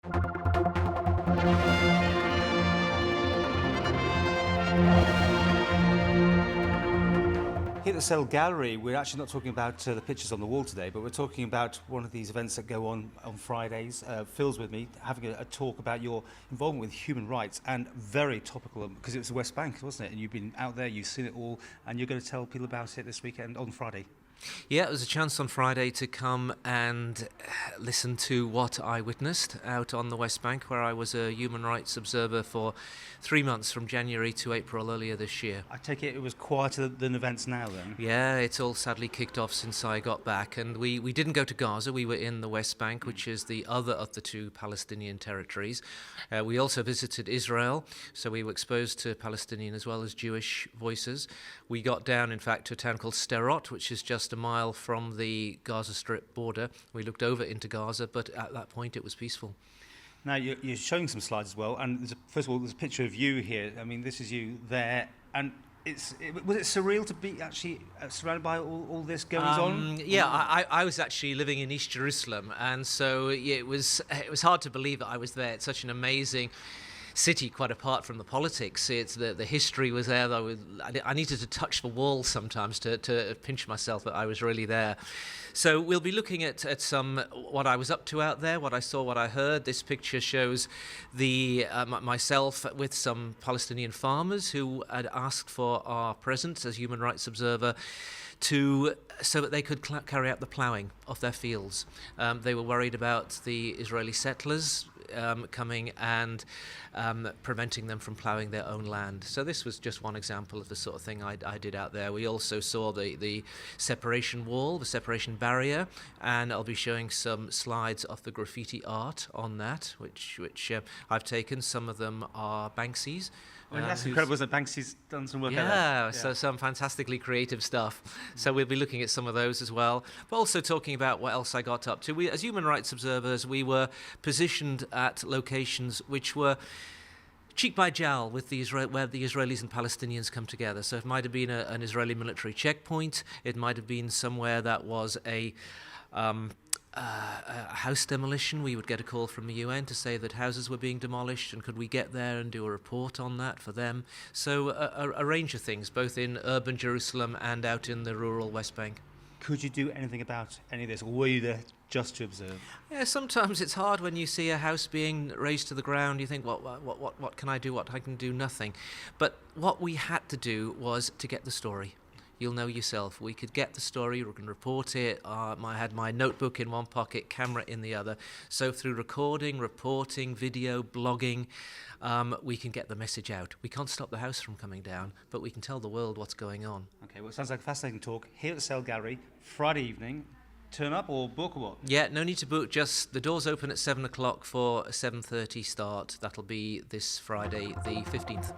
Here at the Sayle Gallery, we're actually not talking about the pictures on the wall today, but we're talking about one of these events that go on Fridays. Phil's with me, having a talk about your involvement with human rights, and very topical, because it was the West Bank, wasn't it? And you've been out there, you've seen it all, and you're going to tell people about it this weekend on Friday. Yeah, it was a chance on Friday to come and listen to what I witnessed out on the West Bank, where I was a human rights observer for 3 months, from January to April earlier this year. I take it was quieter than events now then? Yeah, it's all sadly kicked off since I got back, and we didn't go to Gaza. We were in the West Bank, which is the other of the two Palestinian territories. We also visited Israel, so we were exposed to Palestinian as well as Jewish voices. We got down, in fact, to a town called Sderot, which is just a mile from the Gaza Strip border. We looked over into Gaza, but at that point it was peaceful. Now, you're showing some slides as well, and first of all, there's a picture of you here. I mean, this is you there, and was it surreal to be actually surrounded by all this going on? Yeah, I was actually living in East Jerusalem, and so it was hard to believe that I was there. It's such an amazing city, quite apart from the politics. It's the history was there. I needed to touch the wall sometimes to pinch myself that I was really there. So we'll be looking at some what I was up to out there, what I saw, what I heard. This picture shows myself with some Palestinian farmers who had asked for our presence as human rights observer so that they could carry out the ploughing of their fields. They were worried about the Israeli settlers coming and preventing them from ploughing their own land. So this was just one example of the sort of thing I did out there. We also saw the separation wall, the separation barrier, and I'll be showing some slides of the graffiti art on that, which I've taken. Some of them are Banksy's. I mean, that's incredible, isn't it? Banksy's done some work out there. Yeah, so some fantastically creative stuff. So we'll be looking at some of those as well, but also talking about what else I got up to. We, as human rights observers, we were positioned at locations which were cheek by jowl with where the Israelis and Palestinians come together. So it might have been an Israeli military checkpoint. It might have been somewhere that was a house demolition. We would get a call from the UN to say that houses were being demolished, and could we get there and do a report on that for them. So a range of things, both in urban Jerusalem and out in the rural West Bank. Could you do anything about any of this, or were you there just to observe? Yeah, sometimes it's hard when you see a house being razed to the ground. You think, what can I do? I can do nothing. But what we had to do was to get the story. You'll know yourself. We could get the story, we can report it. I had my notebook in one pocket, camera in the other. So through recording, reporting, video, blogging, we can get the message out. We can't stop the house from coming down, but we can tell the world what's going on. Okay, well, it sounds like a fascinating talk here at the Sayle Gallery, Friday evening. Turn up or book or what? Yeah, no need to book, just the doors open at 7 o'clock for a 7:30 start. That'll be this Friday, the 15th.